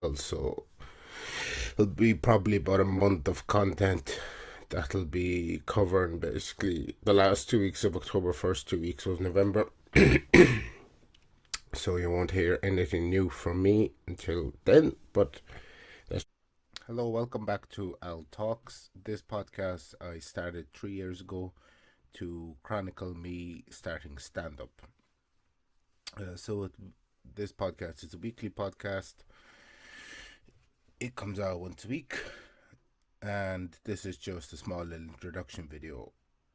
Also, it'll be probably about a month of content that'll be covering basically the last 2 weeks of October, first 2 weeks of November. So you won't hear anything new from me until then. But hello, welcome back to Al Talks. This podcast I started 3 years ago to chronicle me starting stand up. This podcast is a weekly podcast. It comes out once a week, and this is just a small little introduction video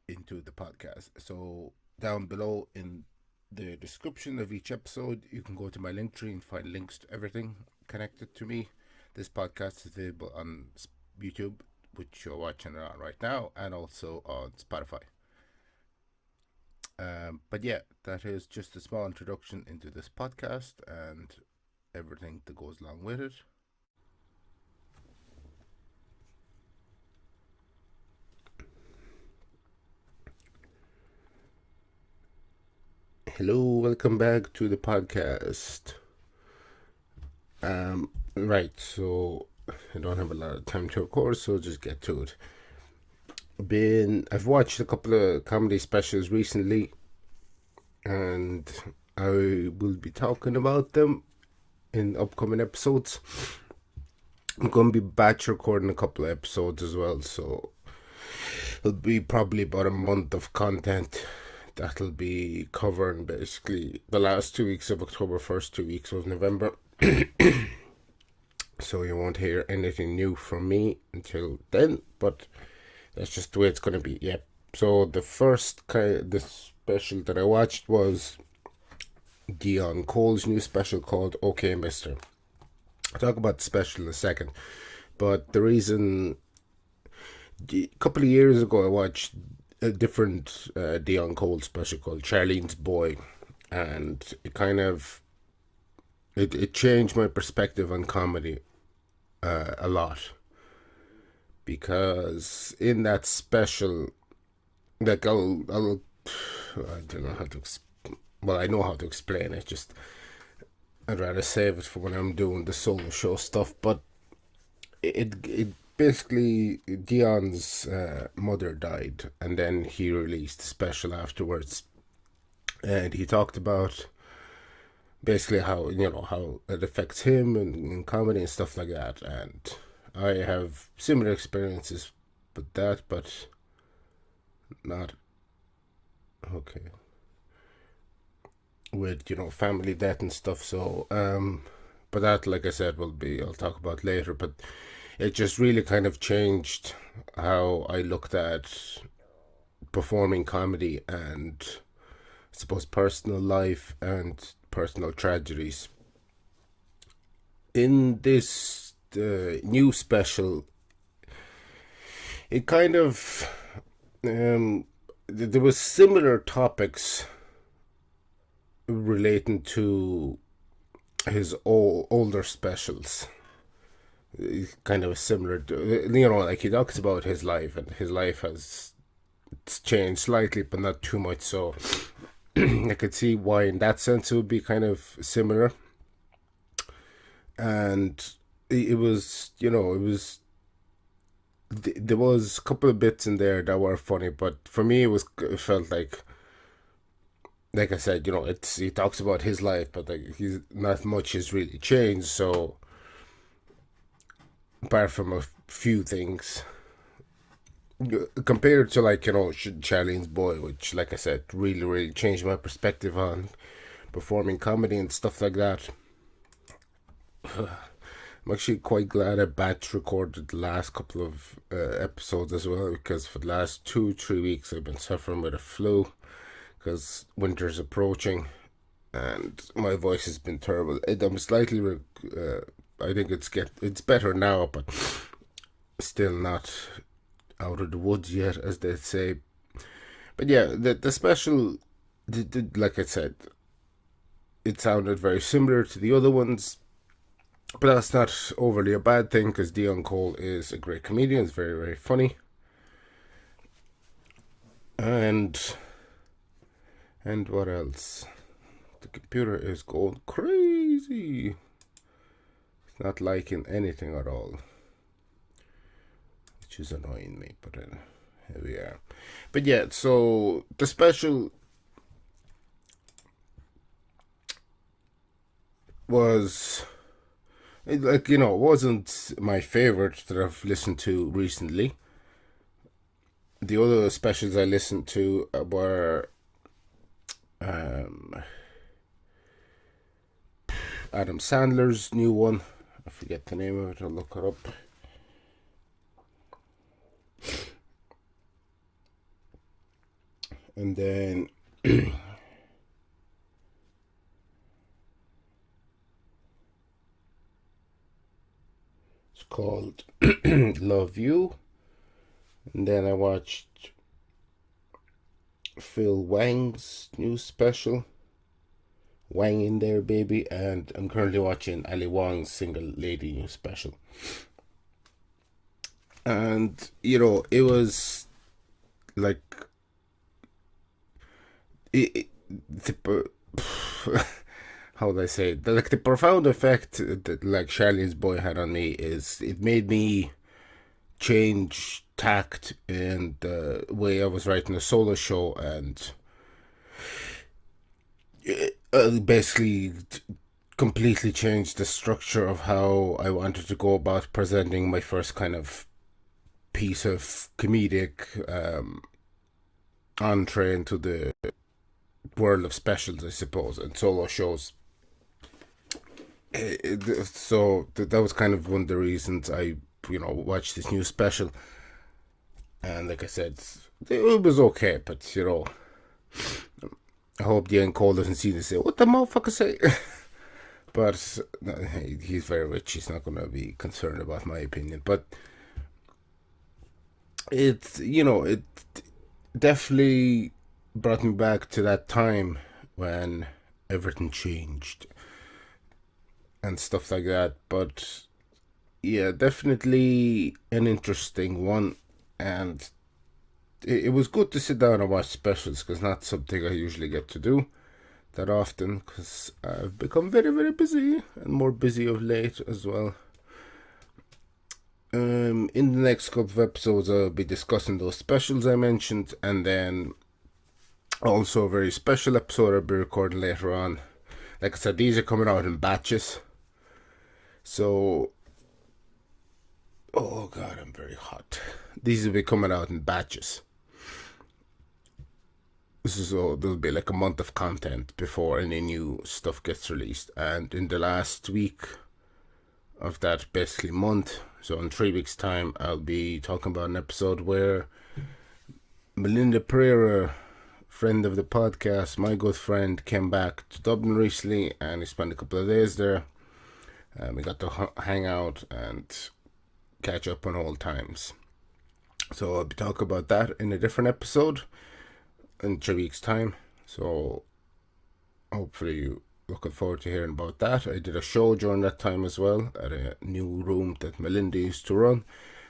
into the podcast. So down below in the description of each episode, you can go to my Linktree and find links to everything connected to me. This podcast is available on YouTube, which you're watching on right now, and also on Spotify. But yeah, that is just a small introduction into this podcast and everything that goes along with it. Hello, welcome back to the podcast. Right, so I don't have a lot of time to record, so just get to it. I've watched a couple of comedy specials recently, and I will be talking about them in upcoming episodes. I'm going to be batch recording a couple of episodes as well, so it'll be probably about a month of content that'll be covering basically the last 2 weeks of October, first 2 weeks of November. So you won't hear anything new from me until then, but that's just the way it's going to be. Yep. So the special that I watched was Deon Cole's new special called Okay Mister. I'll talk about the special in a second, but the reason, a couple of years ago I watched a different Deon Cole special called Charlene's Boy, and it changed my perspective on comedy a lot, because in that special, like I don't know how to well, I know how to explain it, just I'd rather save it for when I'm doing the solo show stuff. But it basically, Dion's mother died, and then he released a special afterwards, and he talked about basically how it affects him and comedy and stuff like that. And I have similar experiences with that, but not okay with family death and stuff. So but that, like I said, I'll talk about later. But it just really kind of changed how I looked at performing comedy and, I suppose, personal life and personal tragedies. In this new special, it kind of there was similar topics relating to his older specials. Kind of a similar, like he talks about his life, and his life has changed slightly, but not too much. So I could see why, in that sense, it would be kind of similar. And it was, there was a couple of bits in there that were funny, but for me, it felt like I said, he talks about his life, but like he's not much has really changed. So apart from a few things, compared to Charlene's Boy, which, like I said, really changed my perspective on performing comedy and stuff like that. I'm actually quite glad I batch recorded the last couple of episodes as well, because for the last 2-3 weeks I've been suffering with a flu, because winter's approaching and my voice has been terrible. I'm slightly I think it's better now, but still not out of the woods yet, as they say. But yeah, the special, like I said, it sounded very similar to the other ones, but that's not overly a bad thing, because Deon Cole is a great comedian. It's very funny, and what else? The computer is going crazy. not liking anything at all, which is annoying me, but here we are. But yeah, so the special was, like, it wasn't my favorite that I've listened to recently. The other specials I listened to were Adam Sandler's new one. I forget the name of it. I'll look it up. And then it's called Love You. And then I watched Phil Wang's new special, Wang in There Baby, and I'm currently watching Ali Wong's Single Lady new special. And it was like how would I say it? Like, the profound effect that, like, Charlene's Boy had on me is it made me change tact in the way I was writing a solo show, and it basically completely changed the structure of how I wanted to go about presenting my first kind of piece of comedic entree into the world of specials, I suppose, and solo shows. So that was kind of one of the reasons I watched this new special. And like I said, it was okay, but I hope Deon Cole doesn't see this and say, "What the motherfucker say?" But no, he's very rich. He's not going to be concerned about my opinion. But it definitely brought me back to that time when everything changed and stuff like that. But yeah, definitely an interesting one. And it was good to sit down and watch specials, because not something I usually get to do that often, because I've become very, very busy, and more busy of late as well. In the next couple of episodes, I'll be discussing those specials I mentioned, and then also a very special episode I'll be recording later on. Like I said, these are coming out in batches. So, oh god, I'm very hot. These will be coming out in batches. So there'll be like a month of content before any new stuff gets released. And in the last week of that basically month, so in 3 weeks' time, I'll be talking about an episode where Malinda Perera, friend of the podcast, my good friend, came back to Dublin recently, and he spent a couple of days there. We got to hang out and catch up on old times. So I'll be talking about that in a different episode in 3 weeks' time. So hopefully you looking forward to hearing about that. I did a show during that time as well at a new room that Melinda used to run,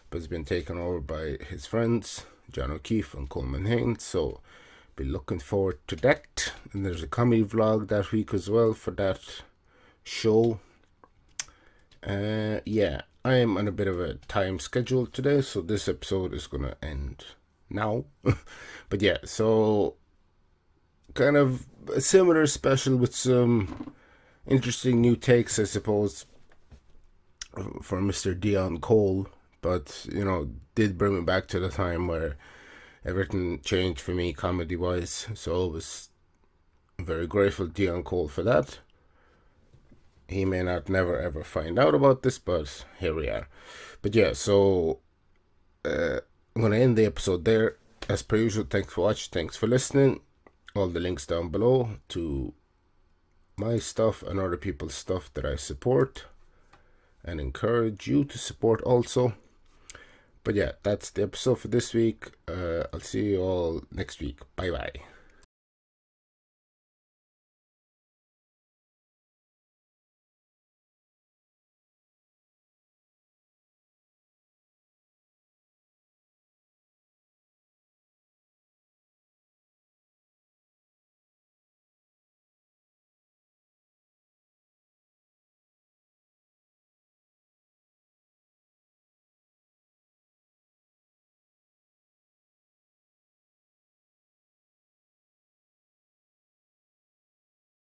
but it's been taken over by his friends John O'Keefe and Coleman Haynes. So be looking forward to that. And there's a comedy vlog that week as well for that show. Yeah, I am on a bit of a time schedule today, so this episode is gonna end now. But yeah, so kind of a similar special with some interesting new takes, I suppose, for Mr. Deon Cole. But did bring me back to the time where everything changed for me comedy wise. So I was very grateful to Deon Cole for that. He may not never ever find out about this, but here we are. But yeah, so I'm gonna end the episode there. As per usual, thanks for watching, thanks for listening. All the links down below to my stuff and other people's stuff that I support and encourage you to support also. But yeah, that's the episode for this week. I'll see you all next week. Bye bye.